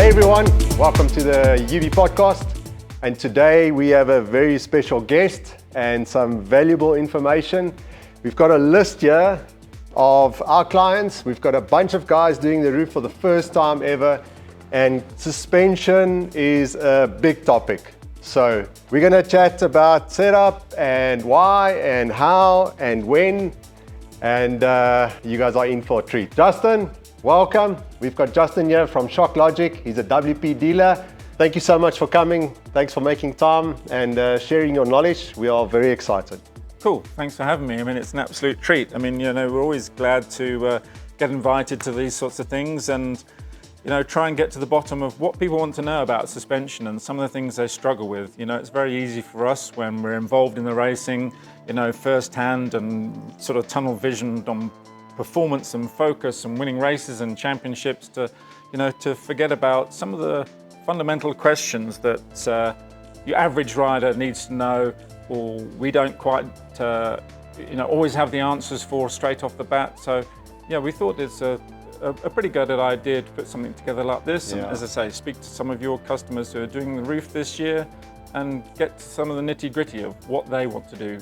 Hey everyone, welcome to the UB Podcast. And today we have a very special guest and some valuable information. We've got a list here of our clients. We've got a bunch of guys doing the roof for the first time ever. And suspension is a big topic. So we're going to chat about setup and why and how and when. And you guys are in for a treat. Justin, welcome. We've got Justin here from Shock Logic. He's a WP dealer. Thank you so much for coming. Thanks for making time and sharing your knowledge. We are very excited. Cool, thanks for having me. I mean, it's an absolute treat. I mean, we're always glad to get invited to these sorts of things and, try and get to the bottom of what people want to know about suspension and some of the things they struggle with. It's very easy for us when we're involved in the racing, firsthand and sort of tunnel visioned on performance and focus and winning races and championships to forget about some of the fundamental questions that your average rider needs to know, or we don't quite, always have the answers for straight off the bat. So, yeah, we thought it's a pretty good idea to put something together like this. And as I say, speak to some of your customers who are doing the roof this year and get to some of the nitty-gritty of what they want to do,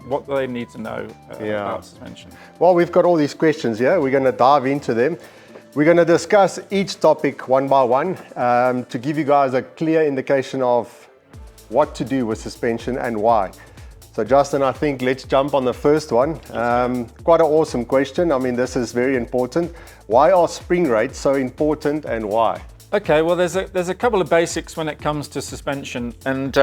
what they need to know about suspension. Well, we've got all these questions here. We're going to dive into them. We're going to discuss each topic one by one to give you guys a clear indication of what to do with suspension and why. So Justin, I think let's jump on the first one. Quite an awesome question. I mean, this is very important. Why are spring rates so important and why? Okay, well, there's a couple of basics when it comes to suspension. And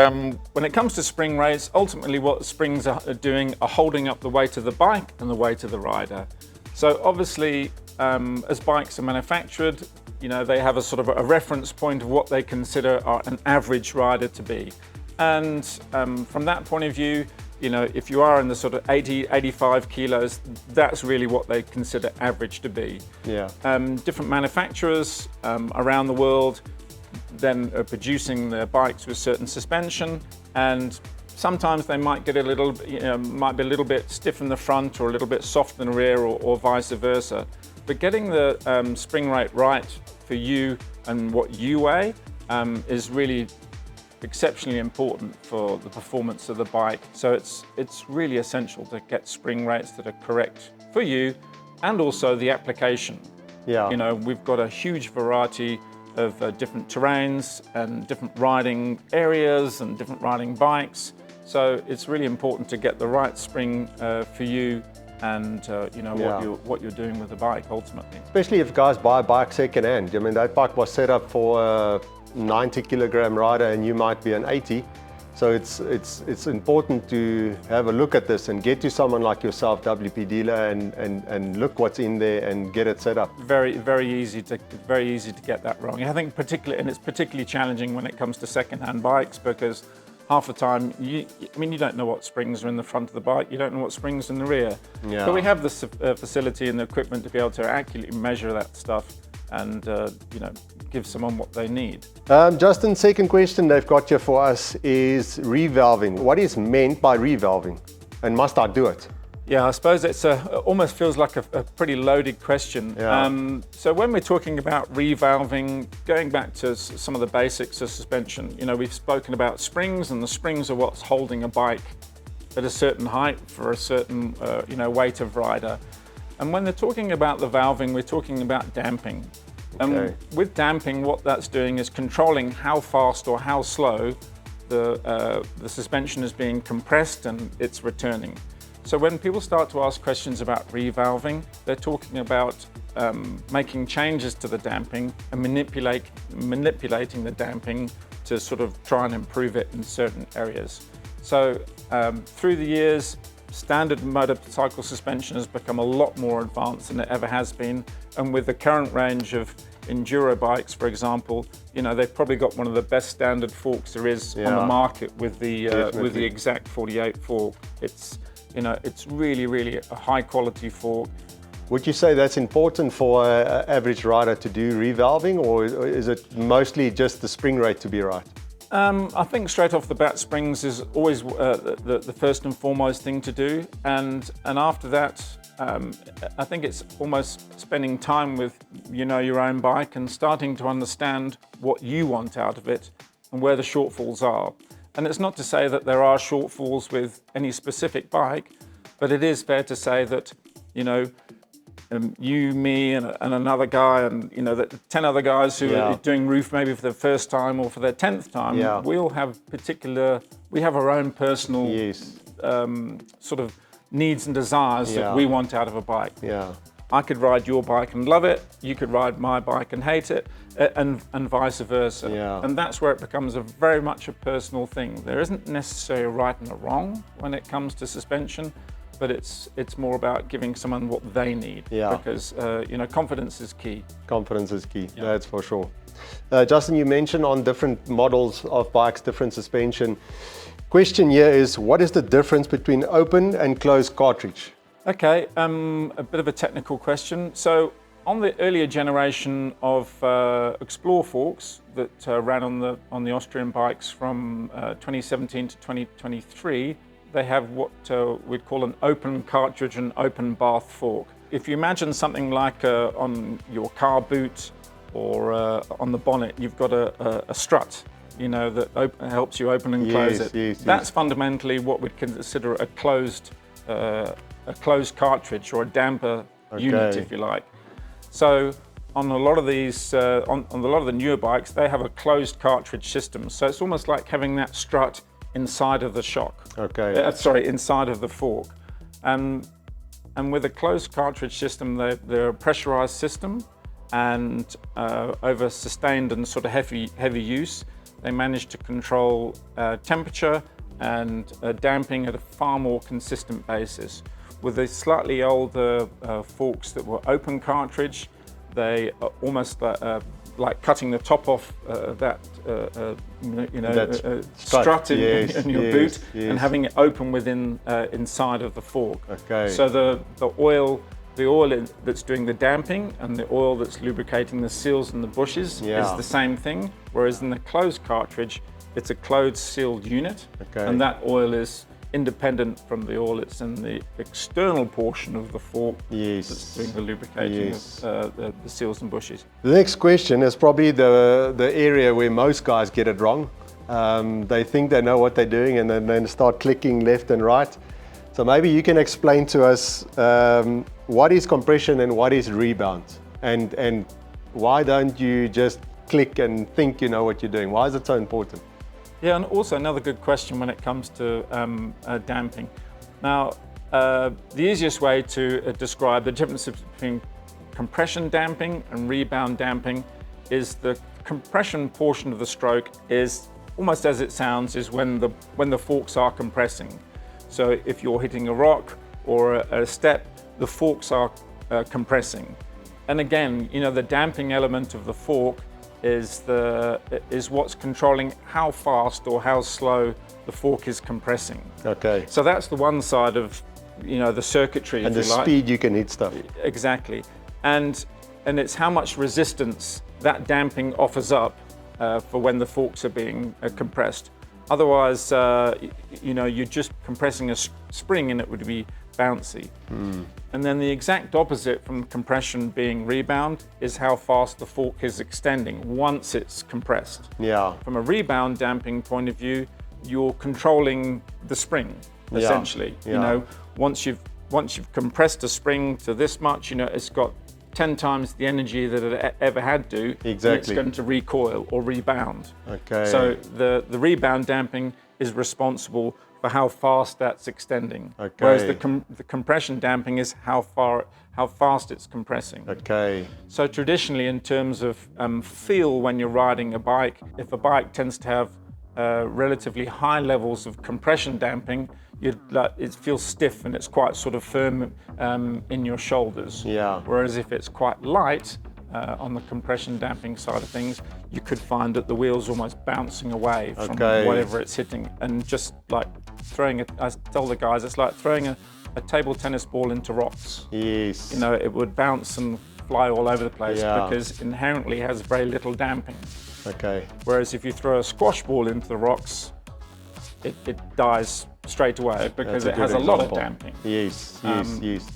when it comes to spring rates, ultimately what the springs are doing are holding up the weight of the bike and the weight of the rider. So obviously, as bikes are manufactured, they have a sort of a reference point of what they consider an average rider to be. And from that point of view, if you are in the sort of 80, 85 kilos, that's really what they consider average to be. Yeah. Different manufacturers around the world then are producing their bikes with certain suspension, and sometimes they might get might be a little bit stiff in the front or a little bit soft in the rear or vice versa. But getting the spring rate right for you and what you weigh is really exceptionally important for the performance of the bike. So it's really essential to get spring rates that are correct for you and also the application. Yeah. We've got a huge variety of different terrains and different riding areas and different riding bikes. So it's really important to get the right spring for you and what you're doing with the bike ultimately. Especially if guys buy a bike second hand. I mean, that bike was set up for 90 kilogram rider and you might be an 80. So it's important to have a look at this and get to someone like yourself, WP dealer, and look what's in there and get it set up. Very easy to get that wrong. I think it's particularly challenging when it comes to second-hand bikes, because half the time you don't know what springs are in the front of the bike, you don't know what springs are in the rear. Yeah. But we have the facility and the equipment to be able to accurately measure that stuff and give someone what they need. Justin, second question they've got here for us is revalving. What is meant by revalving, and must I do it? Yeah, I suppose it almost feels like a pretty loaded question. Yeah. So when we're talking about revalving, going back to some of the basics of suspension, we've spoken about springs, and the springs are what's holding a bike at a certain height for a certain weight of rider. And when they're talking about the valving, we're talking about damping. Okay. With damping, what that's doing is controlling how fast or how slow the suspension is being compressed and it's returning. So when people start to ask questions about revalving, they're talking about making changes to the damping and manipulating the damping to sort of try and improve it in certain areas. So through the years, standard motorcycle suspension has become a lot more advanced than it ever has been. And with the current range of enduro bikes, for example, they've probably got one of the best standard forks there is on the market with the exact 48 fork. It's really a high quality fork. Would you say that's important for an average rider to do revalving, or is it mostly just the spring rate to be right? I think straight off the bat, springs is always the first and foremost thing to do, and after that, I think it's almost spending time with, your own bike and starting to understand what you want out of it and where the shortfalls are. And it's not to say that there are shortfalls with any specific bike, but it is fair to say that, you, me, and another guy, and the 10 other guys who are doing roof maybe for the first time or for their 10th time, we have our own personal sort of needs and desires that we want out of a bike. I could ride your bike and love it, you could ride my bike and hate it, and vice versa. And that's where it becomes very much a personal thing. There isn't necessarily a right and a wrong when it comes to suspension, but it's more about giving someone what they need, because confidence is key. Confidence is key, that's for sure. Justin, you mentioned on different models of bikes, different suspension. Question here is, what is the difference between open and closed cartridge? Okay, a bit of a technical question. So on the earlier generation of Explore forks that ran on the Austrian bikes from 2017 to 2023, they have what we'd call an open cartridge and open bath fork. If you imagine something like on your car boot or on the bonnet, you've got a strut, that helps you open and close it. That's fundamentally what we'd consider a closed cartridge or a damper unit, if you like. So on a lot of these, on a lot of the newer bikes, they have a closed cartridge system. So it's almost like having that strut inside of the shock. Inside of the fork. And with a closed cartridge system, they're a pressurized system, and over sustained and sort of heavy use, they manage to control temperature and damping at a far more consistent basis. With the slightly older forks that were open cartridge, they are almost like cutting the top off that strut in your boot and having it open within inside of the fork. So the oil that's doing the damping and the oil that's lubricating the seals and the bushes is the same thing, whereas in the closed cartridge, it's a closed sealed unit, and that oil is independent from the oil that's in the external portion of the fork that's doing the lubricating of the seals and bushes. The next question is probably the area where most guys get it wrong. They think they know what they're doing and then start clicking left and right. So maybe you can explain to us what is compression and what is rebound, and why don't you just click and think you know what you're doing? Why is it so important? Yeah, and also another good question when it comes to damping. Now, the easiest way to describe the difference between compression damping and rebound damping is the compression portion of the stroke is almost as it sounds, is when the forks are compressing. So if you're hitting a rock or a step, the forks are compressing. And again, the damping element of the fork is what's controlling how fast or how slow the fork is compressing. So that's the one side of the circuitry, and the speed you can hit stuff. Exactly, and it's how much resistance that damping offers up for when the forks are being compressed. Otherwise, you're just compressing a spring and it would be bouncy. And then the exact opposite from compression being rebound is how fast the fork is extending once it's compressed. From a rebound damping point of view, you're controlling the spring essentially. Once you've compressed a spring to this much, it's got 10 times the energy that it ever had to. It's going to recoil or rebound. So the rebound damping is responsible for how fast that's extending. Whereas the compression damping is how fast it's compressing. So traditionally, in terms of feel when you're riding a bike, if a bike tends to have relatively high levels of compression damping, it feels stiff and it's quite sort of firm in your shoulders. Whereas if it's quite light on the compression damping side of things, you could find that the wheel's almost bouncing away from whatever it's hitting, and just like I tell the guys, it's like throwing a table tennis ball into rocks. It would bounce and fly all over the place because inherently has very little damping. Whereas if you throw a squash ball into the rocks, it dies straight away because That's it has a good lot of example. damping. Yes.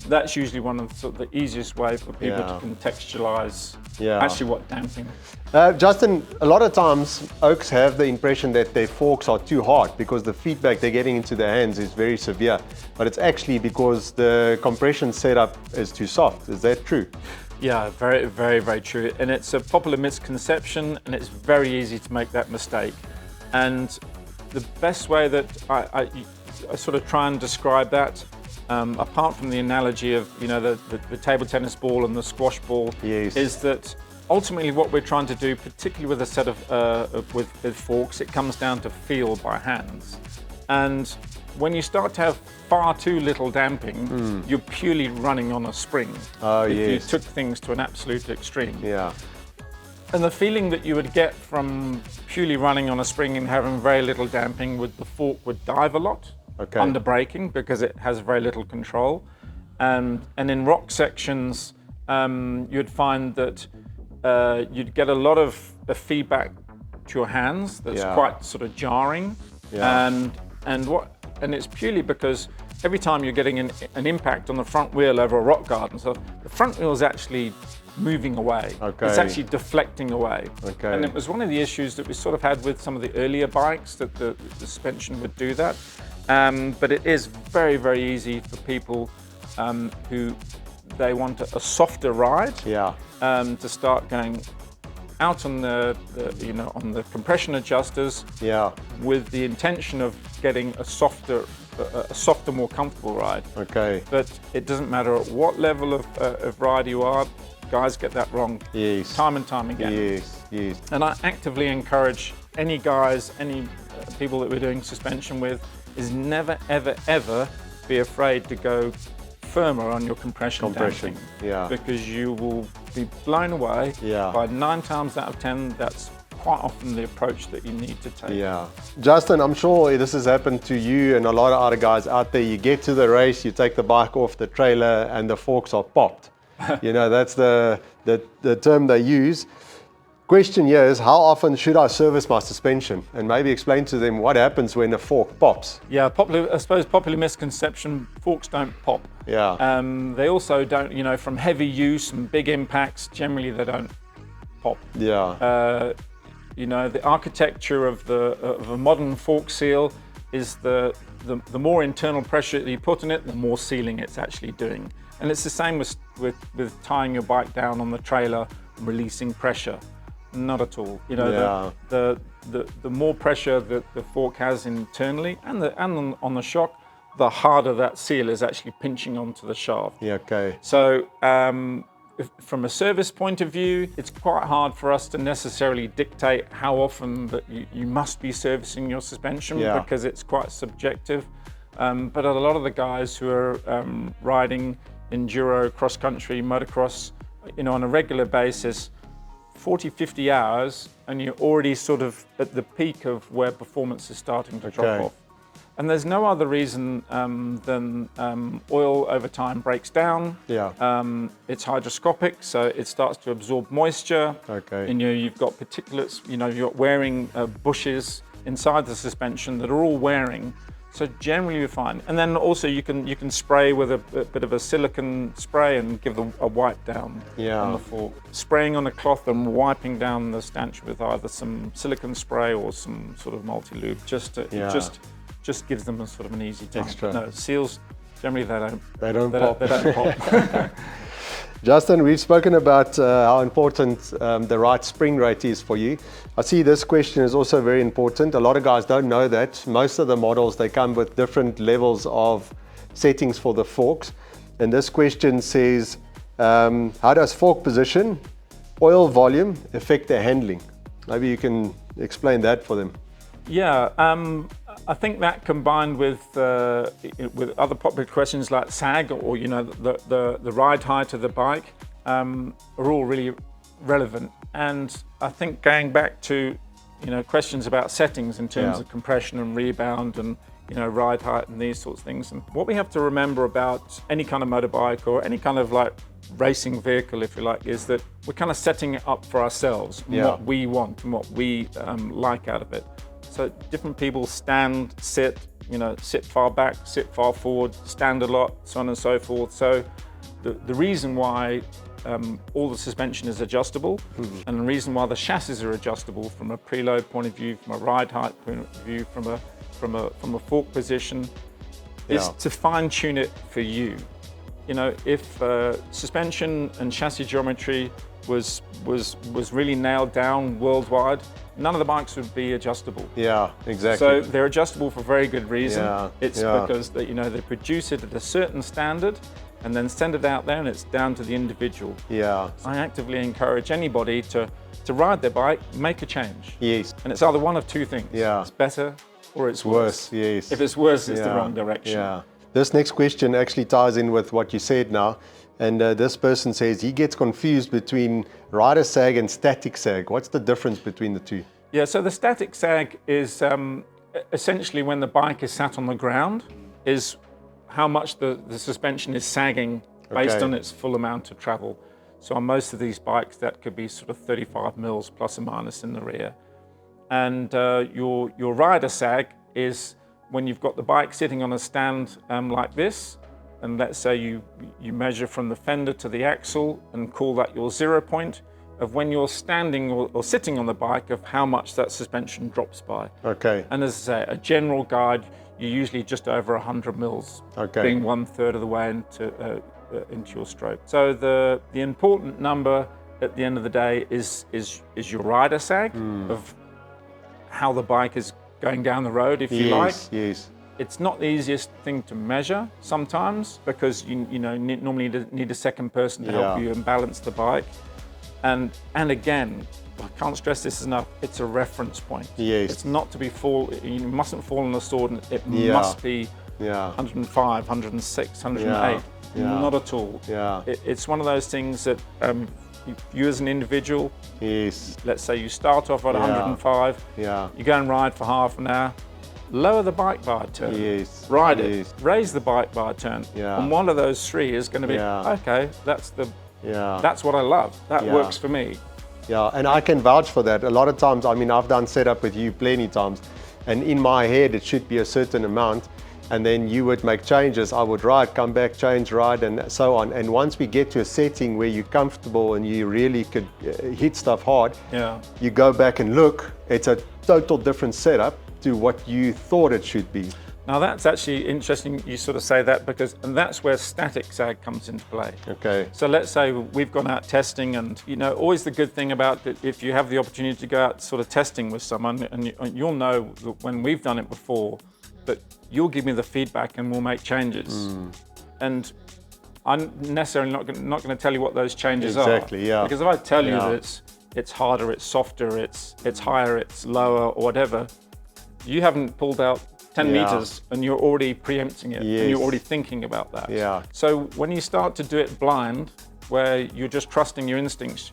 That's usually one of the easiest way for people to contextualize actually what damping is. Justin, a lot of times oaks have the impression that their forks are too hard because the feedback they're getting into their hands is very severe, but it's actually because the compression setup is too soft. Is that true? Yeah, very, very, very true. And it's a popular misconception, and it's very easy to make that mistake. And the best way that I sort of try and describe that, apart from the analogy of the table tennis ball and the squash ball, is that ultimately what we're trying to do, particularly with a set of with forks, it comes down to feel by hands. And when you start to have far too little damping, you're purely running on a spring. If you took things to an absolute extreme. Yeah. And the feeling that you would get from purely running on a spring and having very little damping, the fork would dive a lot under braking because it has very little control. And in rock sections, you'd find that you'd get a lot of feedback to your hands that's quite sort of jarring. And it's purely because every time you're getting an impact on the front wheel over a rock garden, so the front wheel is actually moving away. It's actually deflecting away. And it was one of the issues that we sort of had with some of the earlier bikes, that the suspension would do that. But it is very, very easy for people who they want a softer ride to start going out on the compression adjusters with the intention of getting a softer, more comfortable ride. But it doesn't matter at what level of ride you are, guys get that wrong time and time again. And I actively encourage any guys, any people that we're doing suspension with, is never, ever, ever be afraid to go firmer on your compression damping, because you will be blown away. By 9 times out of 10, that's quite often the approach that you need to take. Justin, I'm sure this has happened to you and a lot of other guys out there. You get to the race, you take the bike off the trailer and the forks are popped. That's the term they use. Question here is, how often should I service my suspension? And maybe explain to them what happens when a fork pops. I suppose popular misconception, forks don't pop. They also don't, from heavy use and big impacts, generally they don't pop. The architecture of a modern fork seal is the more internal pressure that you put in it, the more sealing it's actually doing. And it's the same with tying your bike down on the trailer and releasing pressure. Not at all. The more pressure that the fork has internally and on the shock, the harder that seal is actually pinching onto the shaft. So from a service point of view, it's quite hard for us to necessarily dictate how often that you must be servicing your suspension because it's quite subjective. But a lot of the guys who are riding enduro, cross country, motocross, on a regular basis, 40, 50 hours, and you're already sort of at the peak of where performance is starting to drop off. And there's no other reason than oil over time breaks down. It's hygroscopic, so it starts to absorb moisture. And you've got particulates, you're wearing bushes inside the suspension that are all wearing. So generally you're fine. And then also you can spray with a bit of a silicone spray and give a wipe down on the fork. Spraying on a cloth and wiping down the stanchion with either some silicone spray or some sort of multi-lube, just gives them a sort of an easy time. Extra. No, seals, generally they don't pop. They don't pop. Justin, we've spoken about how important the right spring rate is for you. I see this question is also very important. A lot of guys don't know that. Most of the models, they come with different levels of settings for the forks. And this question says, how does fork position, oil volume affect their handling? Maybe you can explain that for them. I think that combined with other popular questions like sag or the ride height of the bike are all really relevant. And I think going back to questions about settings in terms of compression and rebound and ride height and these sorts of things. And what we have to remember about any kind of motorbike or any kind of like racing vehicle, if you like, is that we're kind of setting it up for ourselves, what we want and what we like out of it. So different people stand, sit, sit far back, sit far forward, stand a lot, so on and so forth. So the reason why all the suspension is adjustable, and the reason why the chassis are adjustable from a preload point of view, from a ride height point of view, from a fork position, is to fine tune it for you. If suspension and chassis geometry was really nailed down worldwide, none of the bikes would be adjustable. Yeah, exactly. So they're adjustable for very good reason. Yeah, it's because they produce it at a certain standard and then send it out there, and it's down to the individual. Yeah. I actively encourage anybody to ride their bike, make a change. Yes. And it's either one of two things. Yeah. It's better or it's worse. Yes. If it's worse, it's the wrong direction. Yeah. This next question actually ties in with what you said now. And this person says he gets confused between rider sag and static sag. What's the difference between the two? Yeah, so the static sag is essentially when the bike is sat on the ground, is how much the suspension is sagging based on its full amount of travel. So on most of these bikes, that could be sort of 35 mils plus or minus in the rear. And your rider sag is when you've got the bike sitting on a stand like this, and let's say you measure from the fender to the axle and call that your 0 point of when you're standing or sitting on the bike, of how much that suspension drops by. Okay. And as I say, a general guide, you're usually just over 100 mils, being 1/3 of the way into your stroke. So the important number at the end of the day is your rider sag of how the bike is going down the road, if you like. Yes. It's not the easiest thing to measure sometimes, because you normally need a second person to help you and balance the bike. And again, I can't stress this enough, it's a reference point. Yes. It's not to be you mustn't fall on the sword, and it must be 105, 106, 108. Not at all. Yeah. It's one of those things that you as an individual, let's say you start off at 105, you go and ride for half an hour, lower the bike by a turn, ride it, raise the bike by a turn, and one of those three is going to be, okay, that's what I love, that works for me. Yeah, and I can vouch for that. A lot of times, I mean, I've done setup with you plenty times, and in my head it should be a certain amount, and then you would make changes. I would ride, come back, change, ride, and so on. And once we get to a setting where you're comfortable and you really could hit stuff hard, you go back and look, it's a total different setup to what you thought it should be. Now that's actually interesting you sort of say that, and that's where static sag comes into play. Okay. So let's say we've gone out testing, and always the good thing about it, if you have the opportunity to go out sort of testing with someone, and you'll know when we've done it before, that you'll give me the feedback and we'll make changes. And I'm necessarily not going to tell you what those changes are. Exactly, yeah. Because if I tell you that it's harder, it's softer, it's higher, it's lower, or whatever, you haven't pulled out 10 meters and you're already preempting it, and you're already thinking about that. Yeah. So when you start to do it blind, where you're just trusting your instincts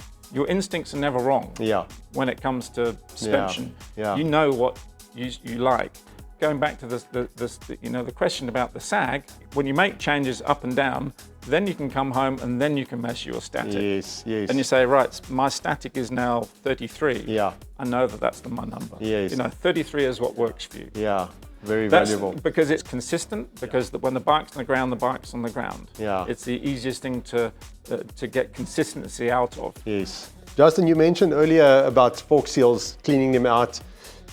are never wrong. Yeah. When it comes to suspension, Yeah. you know what you like. Going back to the question about the sag, when you make changes up and down, then you can come home and then you can measure your static. Yes. And you say, right, my static is now 33. Yeah. I know that's my number. Yes. 33 is what works for you. Yeah. Very That's valuable. because it's consistent, because when the bike's on the ground, the bike's on the ground. Yeah. It's the easiest thing to get consistency out of. Yes. Justin, you mentioned earlier about fork seals, cleaning them out.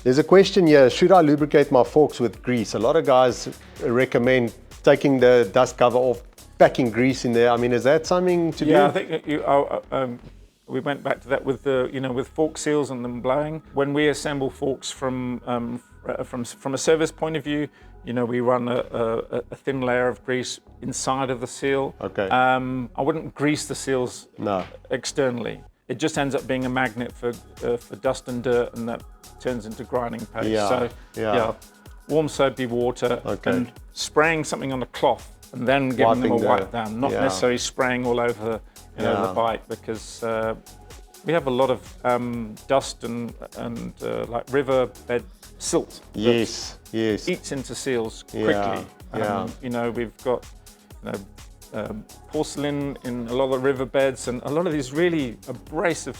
There's a question here, should I lubricate my forks with grease? A lot of guys recommend taking the dust cover off, packing grease in there. I mean, is that something to do? Yeah, I think we went back to that with with fork seals and them blowing. When we assemble forks from a service point of view, we run a thin layer of grease inside of the seal. Okay. I wouldn't grease the seals externally. It just ends up being a magnet for dust and dirt, and that turns into grinding paste. Warm soapy water and spraying something on a cloth and then giving them a wipe down, not necessarily spraying all over the bike, because we have a lot of dust and like riverbed silt. Yes. Eats into seals quickly. We've got porcelain in a lot of the riverbeds, and a lot of these really abrasive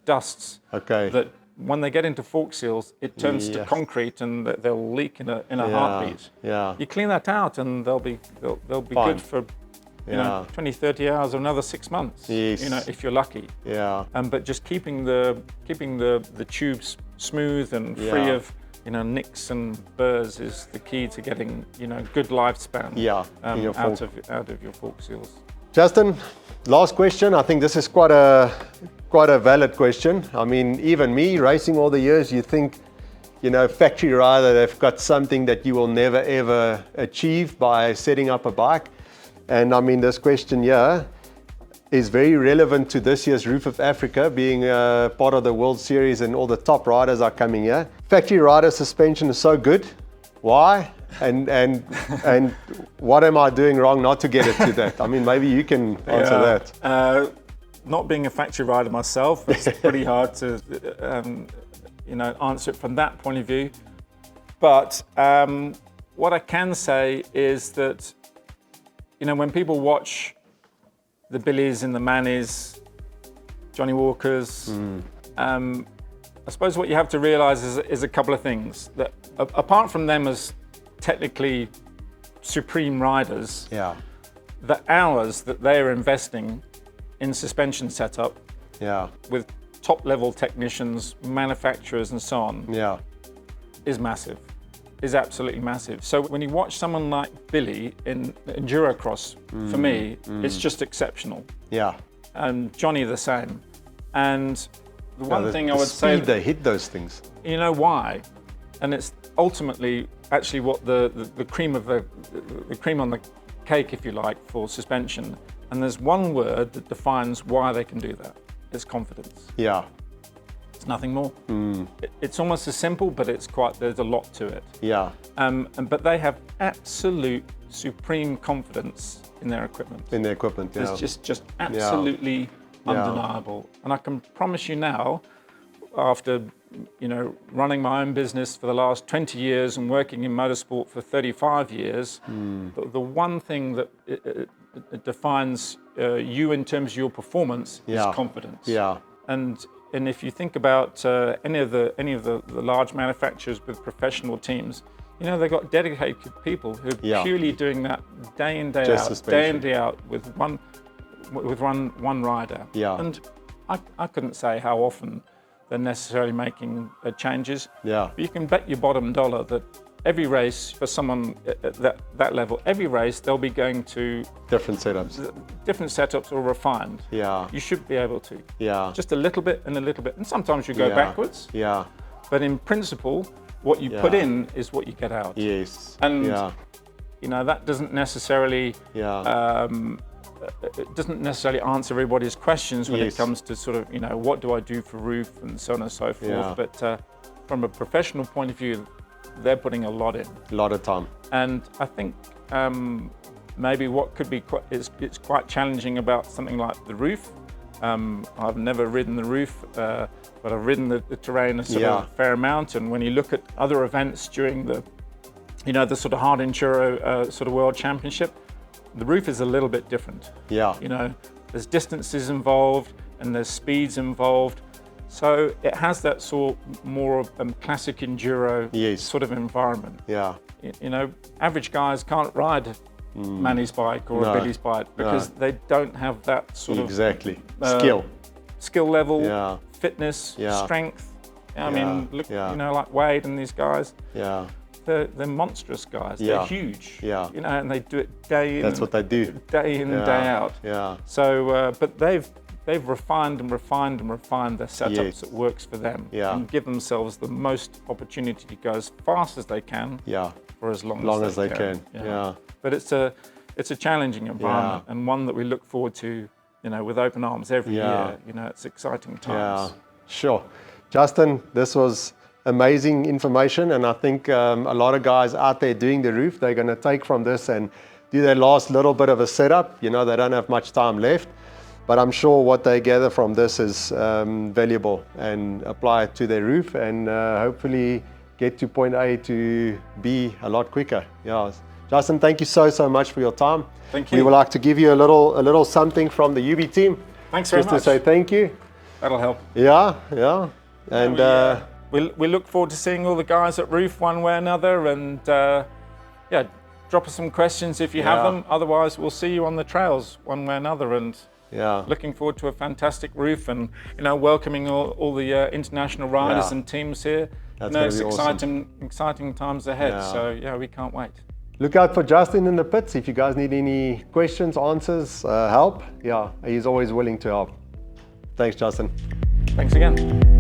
dusts that when they get into fork seals, it turns to concrete and they'll leak in a heartbeat. Yeah. You clean that out and they'll be Fine. good for 20, 30 hours or another 6 months. Yes. If you're lucky. Yeah. But just keeping the tubes smooth and free of nicks and burrs is the key to getting good lifespan. Out of your fork seals. Justin, last question. I think this is quite a valid question. I mean, even me racing all the years, you think, factory rider, they've got something that you will never ever achieve by setting up a bike. And I mean, this question here is very relevant to this year's Roof of Africa, being part of the World Series and all the top riders are coming here. Factory rider suspension is so good. Why? And what am I doing wrong not to get it to that? I mean, maybe you can answer that. Not being a factory rider myself, it's pretty hard to answer it from that point of view. But what I can say is that when people watch the Billies and the Mannies, Johnny Walkers, I suppose what you have to realise is a couple of things. That apart from them as technically supreme riders, the hours that they are investing in suspension setup with top level technicians, manufacturers and so on is massive, is absolutely massive. So when you watch someone like Billy in Endurocross, for me, it's just exceptional. And Johnny the same. And the one thing I would say, they hit those things. You know why? And it's ultimately actually what the cream of the cream on the cake, if you like, for suspension. And there's one word that defines why they can do that. It's confidence. It's nothing more. It's almost as simple, but there's a lot to it. But they have absolute supreme confidence in their equipment. It's just absolutely undeniable. And I can promise you now, after running my own business for the last 20 years and working in motorsport for 35 years, the one thing that it defines you in terms of your performance is confidence. And if you think about any of the large manufacturers with professional teams, they've got dedicated people who are purely doing that day in, day out with one rider. And I couldn't say how often they're necessarily making changes. But you can bet your bottom dollar that every race for someone at that level, every race they'll be going to different setups or refined. You should be able to. Just a little bit and a little bit, and sometimes you go backwards. But in principle, what you put in is what you get out. And that doesn't necessarily it doesn't necessarily answer everybody's questions when it comes to sort of what do I do for roof and so on and so forth. But from a professional point of view, they're putting a lot in. A lot of time. And I think maybe what could be it's quite challenging about something like the roof. I've never ridden the roof, but I've ridden the terrain a fair amount. And when you look at other events during the sort of hard enduro sort of world championship, the roof is a little bit different. There's distances involved and there's speeds involved. So it has that sort more classic enduro sort of environment. Average guys can't ride Manny's bike or a Billy's bike because they don't have that sort of skill level, fitness, strength. I mean, look, like Wade and these guys. They're monstrous guys. They're huge. And they do it day in. That's what they do. Day in and day out. So, but they've refined and refined and refined their setups that works for them and give themselves the most opportunity to go as fast as they can for as long as they can. But it's a challenging environment and one that we look forward to, with open arms every year. It's exciting times. Sure. Justin, this was amazing information, and I think a lot of guys out there doing the roof, they're going to take from this and do their last little bit of a setup. They don't have much time left. But I'm sure what they gather from this is valuable and apply it to their roof and hopefully get to point A to B a lot quicker. Justin, thank you so much for your time. Thank you. We would like to give you a little something from the UB team. Thanks very much. Just to say thank you. That'll help. And we look forward to seeing all the guys at Roof one way or another, and drop us some questions if you have them. Otherwise, we'll see you on the trails one way or another, and looking forward to a fantastic Roof, and welcoming all the international riders and teams here. It's exciting times ahead. So we can't wait. Look out for Justin in the pits if you guys need any questions, answers, help. He's always willing to help. Thanks, Justin. Thanks again.